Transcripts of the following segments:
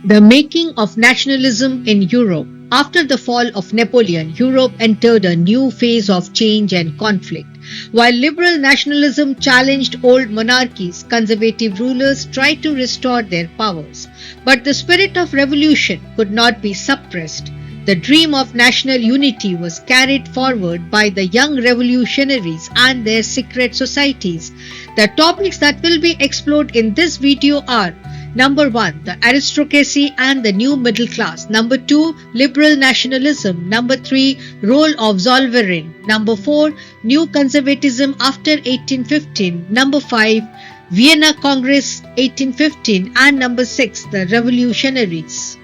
The making of nationalism in Europe. After the fall of Napoleon, Europe entered a new phase of change and conflict. While liberal nationalism challenged old monarchies, conservative rulers tried to restore their powers. But the spirit of revolution could not be suppressed. The dream of national unity was carried forward by the young revolutionaries and their secret societies. The topics that will be explored in this video are: Number 1, the aristocracy and the new middle class. Number 2, liberal nationalism. Number 3, role of Zollverein. Number 4, new conservatism after 1815. Number 5, Vienna Congress 1815. And number 6, the revolutionaries.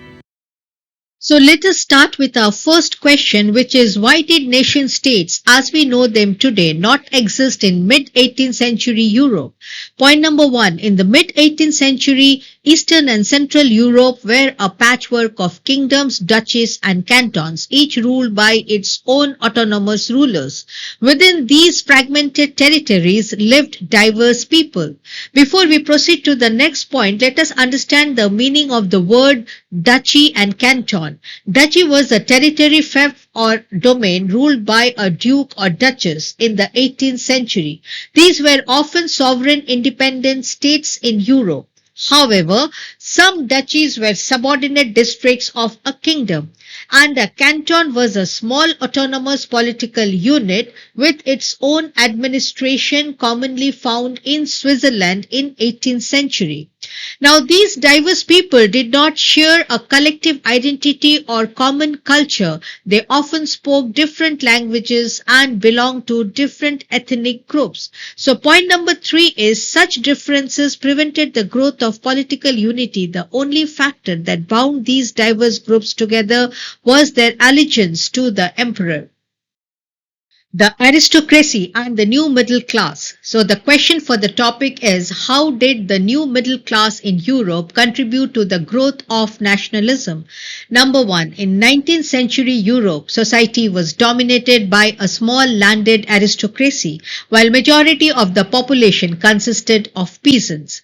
So let us start with our first question, which is, why did nation states as we know them today not exist in mid-18th century Europe? Point number 1, in the mid-18th century, Eastern and Central Europe were a patchwork of kingdoms, duchies and cantons, each ruled by its own autonomous rulers. Within these fragmented territories lived diverse people. Before we proceed to the next point, let us understand the meaning of the word duchy and canton. Duchy was a territory, fief or domain ruled by a duke or duchess in the 18th century. These were often sovereign independent states in Europe. However, some duchies were subordinate districts of a kingdom, and a canton was a small autonomous political unit with its own administration, commonly found in Switzerland in 18th century. Now, these diverse people did not share a collective identity or common culture. They often spoke different languages and belonged to different ethnic groups. So point number 3 is, such differences prevented the growth of political unity. The only factor that bound these diverse groups together was their allegiance to the emperor. The aristocracy and the new middle class. So the question for the topic is, how did the new middle class in Europe contribute to the growth of nationalism? Number 1, in 19th century Europe, society was dominated by a small landed aristocracy, while majority of the population consisted of peasants.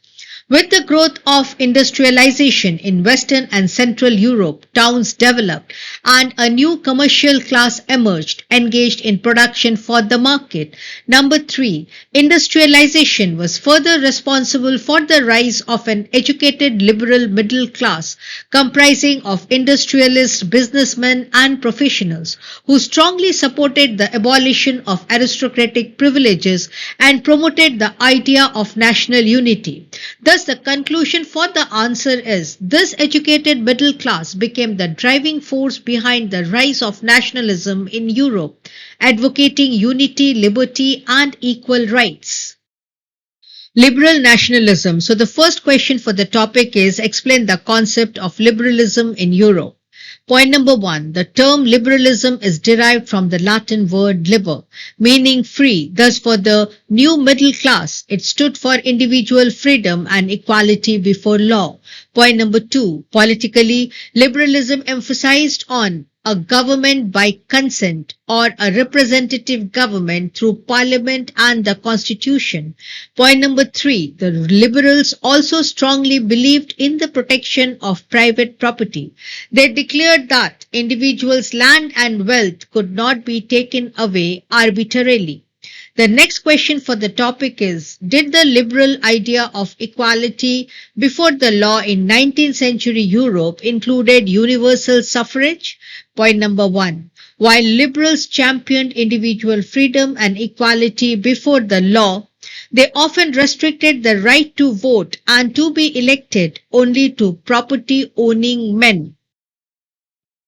With the growth of industrialization in Western and Central Europe, towns developed and a new commercial class emerged, engaged in production for the market. Number 3, industrialization was further responsible for the rise of an educated liberal middle class comprising of industrialists, businessmen and professionals who strongly supported the abolition of aristocratic privileges and promoted the idea of national unity. Thus, the conclusion for the answer is, this educated middle class became the driving force behind the rise of nationalism in Europe, advocating unity, liberty, and equal rights. Liberal nationalism. So the first question for the topic is, explain the concept of liberalism in Europe. Point number 1, the term liberalism is derived from the Latin word liber, meaning free. Thus, for the new middle class, it stood for individual freedom and equality before law. Point number 2, politically, liberalism emphasized on a government by consent or a representative government through parliament and the constitution. Point number 3, the liberals also strongly believed in the protection of private property. They declared that individuals' land and wealth could not be taken away arbitrarily. The next question for the topic is, did the liberal idea of equality before the law in 19th century Europe included universal suffrage? Point number 1. While liberals championed individual freedom and equality before the law, they often restricted the right to vote and to be elected only to property-owning men.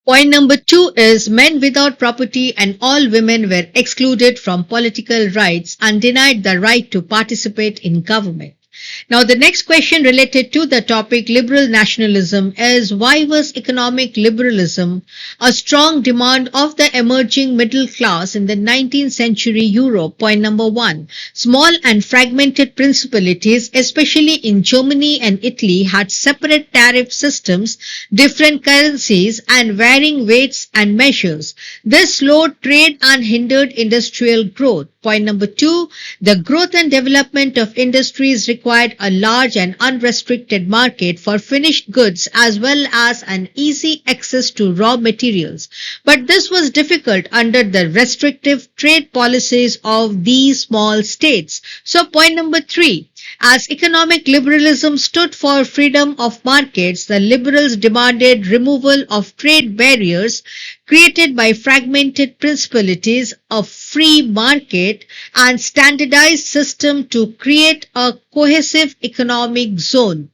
Point number 2 is, men without property and all women were excluded from political rights and denied the right to participate in government. Now, the next question related to the topic liberal nationalism is, why was economic liberalism a strong demand of the emerging middle class in the 19th century Europe? Point number 1. Small and fragmented principalities, especially in Germany and Italy, had separate tariff systems, different currencies, and varying weights and measures. This slowed trade and hindered industrial growth. Point number 2, the growth and development of industries required required a large and unrestricted market for finished goods as well as an easy access to raw materials. But this was difficult under the restrictive trade policies of these small states. So point number 3. As economic liberalism stood for freedom of markets, the liberals demanded removal of trade barriers created by fragmented principalities of free market and standardized system to create a cohesive economic zone.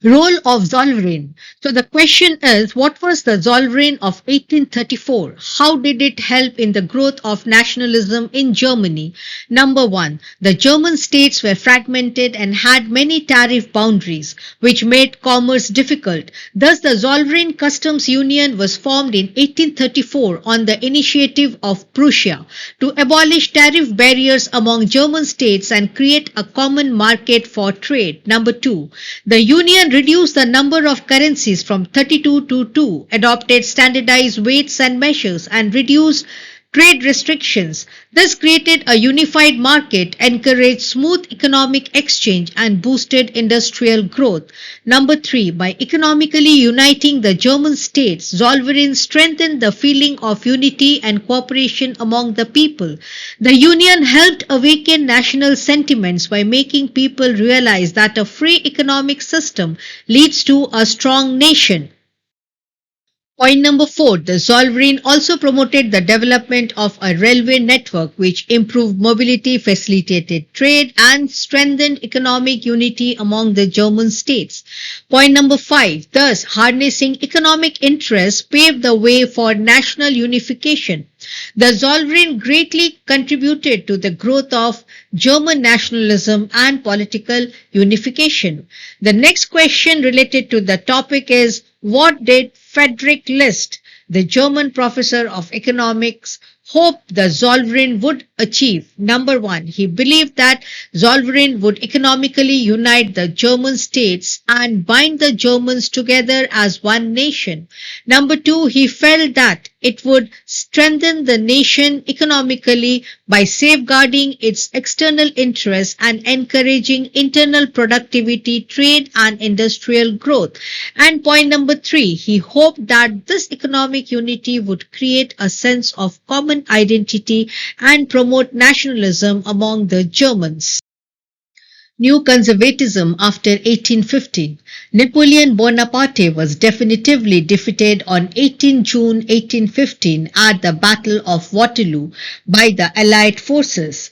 Role of Zollverein. So the question is, what was the Zollverein of 1834? How did it help in the growth of nationalism in Germany? Number 1. The German states were fragmented and had many tariff boundaries, which made commerce difficult. Thus, the Zollverein Customs Union was formed in 1834 on the initiative of Prussia to abolish tariff barriers among German states and create a common market for trade. Number 2. The Union reduced the number of currencies from 32 to 2, adopted standardized weights and measures, and reduced trade restrictions. This created a unified market, encouraged smooth economic exchange, and boosted industrial growth. Number 3. By economically uniting the German states, Zollverein strengthened the feeling of unity and cooperation among the people. The union helped awaken national sentiments by making people realize that a free economic system leads to a strong nation. Point number 4. The Zollverein also promoted the development of a railway network which improved mobility, facilitated trade, and strengthened economic unity among the German states. Point number 5. Thus, harnessing economic interests paved the way for national unification. The Zollverein greatly contributed to the growth of German nationalism and political unification. The next question related to the topic is, what did Friedrich List, the German professor of economics, hope the Zollverein would achieve? Number 1. He believed that Zollverein would economically unite the German states and bind the Germans together as one nation. Number 2. He felt that it would strengthen the nation economically by safeguarding its external interests and encouraging internal productivity, trade, and industrial growth. And point number 3, he hoped that this economic unity would create a sense of common identity and promote nationalism among the Germans. New conservatism after 1815. Napoleon Bonaparte was definitively defeated on 18 June 1815 at the Battle of Waterloo by the Allied forces.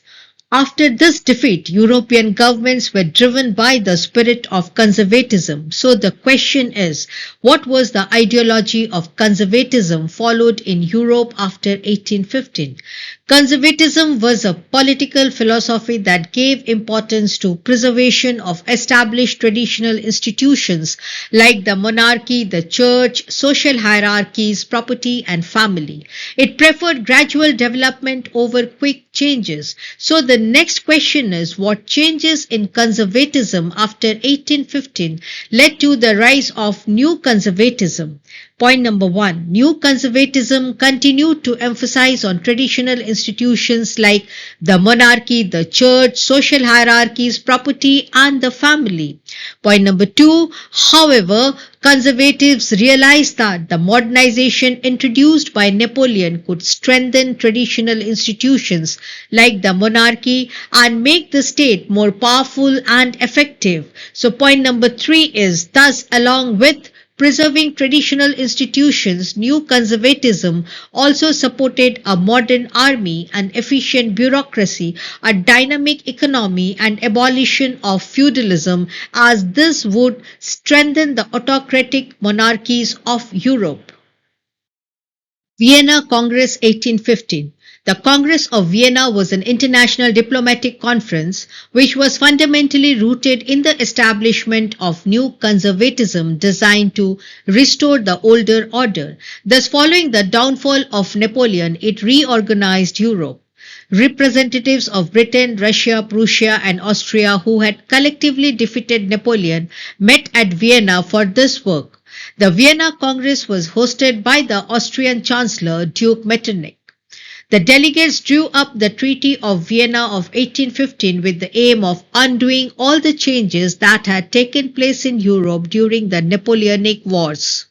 After this defeat, European governments were driven by the spirit of conservatism. So the question is, what was the ideology of conservatism followed in Europe after 1815? Conservatism was a political philosophy that gave importance to preservation of established traditional institutions like the monarchy, the church, social hierarchies, property, and family. It preferred gradual development over quick changes. So the next question is, what changes in conservatism after 1815 led to the rise of new conservatism? Point number 1. New conservatism continued to emphasize on traditional institutions like the monarchy, the church, social hierarchies, property, and the family. Point number 2. However, conservatives realized that the modernization introduced by Napoleon could strengthen traditional institutions like the monarchy and make the state more powerful and effective. So point number 3 is, thus, along with preserving traditional institutions, new conservatism also supported a modern army, an efficient bureaucracy, a dynamic economy, and abolition of feudalism, as this would strengthen the autocratic monarchies of Europe. Vienna Congress 1815. The Congress of Vienna was an international diplomatic conference which was fundamentally rooted in the establishment of new conservatism designed to restore the older order. Thus, following the downfall of Napoleon, it reorganized Europe. Representatives of Britain, Russia, Prussia, and Austria, who had collectively defeated Napoleon, met at Vienna for this work. The Vienna Congress was hosted by the Austrian Chancellor Duke Metternich. The delegates drew up the Treaty of Vienna of 1815 with the aim of undoing all the changes that had taken place in Europe during the Napoleonic Wars.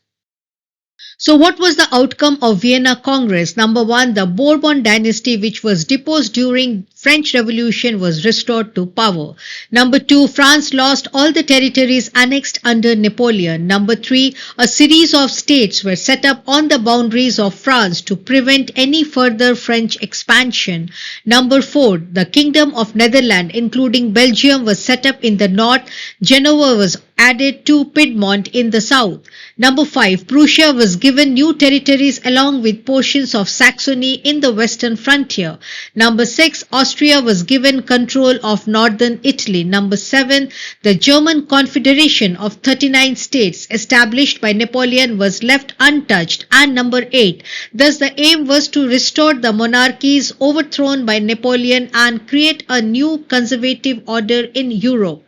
So what was the outcome of Vienna Congress? Number one, the Bourbon dynasty, which was deposed during French Revolution, was restored to power. Number two, France lost all the territories annexed under Napoleon. Number three, a series of states were set up on the boundaries of France to prevent any further French expansion. Number four, the Kingdom of Netherlands, including Belgium, was set up in the north. Genoa was added to Piedmont in the south. Number 5, Prussia was given new territories along with portions of Saxony in the western frontier. Number 6, Austria was given control of northern Italy. Number 7, the German Confederation of 39 states established by Napoleon was left untouched. And number 8, thus the aim was to restore the monarchies overthrown by Napoleon and create a new conservative order in Europe.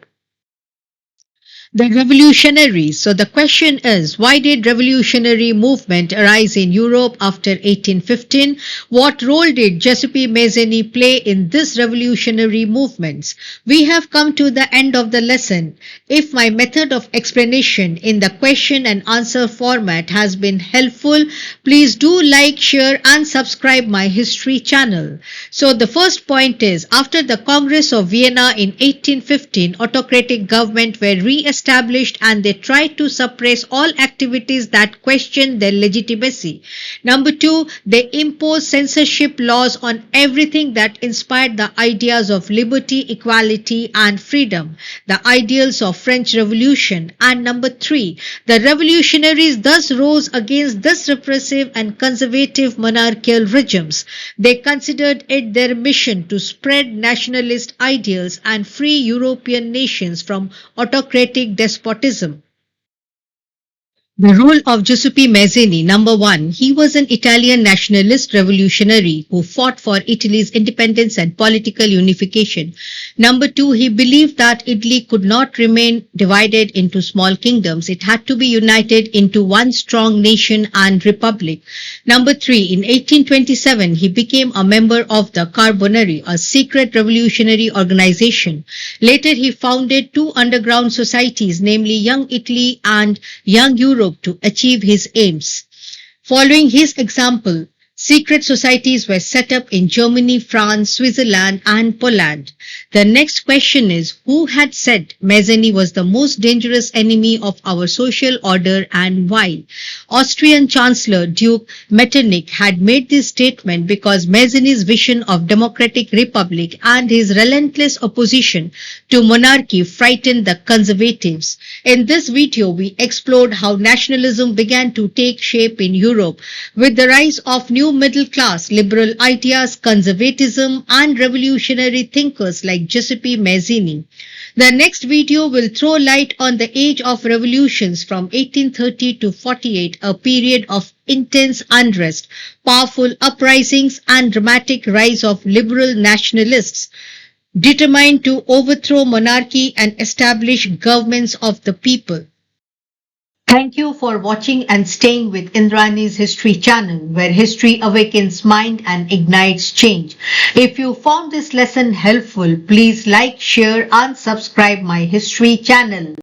The revolutionaries. So the question is, why did revolutionary movement arise in Europe after 1815? What role did Giuseppe Mazzini play in this revolutionary movements? We have come to the end of the lesson. If my method of explanation in the question and answer format has been helpful, please do like, share and subscribe my history channel. So the first point is, after the Congress of Vienna in 1815, autocratic government were re-established and they tried to suppress all activities that questioned their legitimacy. Number 2, they imposed censorship laws on everything that inspired the ideas of liberty, equality and freedom, the ideals of French Revolution. And number 3, the revolutionaries thus rose against this repressive and conservative monarchical regimes. They considered it their mission to spread nationalist ideals and free European nations from autocratic despotism. The role of Giuseppe Mazzini. Number 1, he was an Italian nationalist revolutionary who fought for Italy's independence and political unification. Number 2, he believed that Italy could not remain divided into small kingdoms. It had to be united into one strong nation and republic. Number 3, in 1827, he became a member of the Carbonari, a secret revolutionary organization. Later, he founded 2 underground societies, namely Young Italy and Young Europe, to achieve his aims. Following his example, secret societies were set up in Germany, France, Switzerland and Poland. The next question is, who had said Mazzini was the most dangerous enemy of our social order and why? Austrian Chancellor Duke Metternich had made this statement because Mazzini's vision of democratic republic and his relentless opposition to monarchy frightened the conservatives. In this video, we explored how nationalism began to take shape in Europe with the rise of new middle class, liberal ideas, conservatism and revolutionary thinkers like Giuseppe Mazzini. The next video will throw light on the age of revolutions from 1830 to 48, a period of intense unrest, powerful uprisings and dramatic rise of liberal nationalists determined to overthrow monarchy and establish governments of the people. Thank you for watching and staying with Indrani's History channel, where history awakens mind and ignites change. If you found this lesson helpful, please like, share and subscribe my history channel.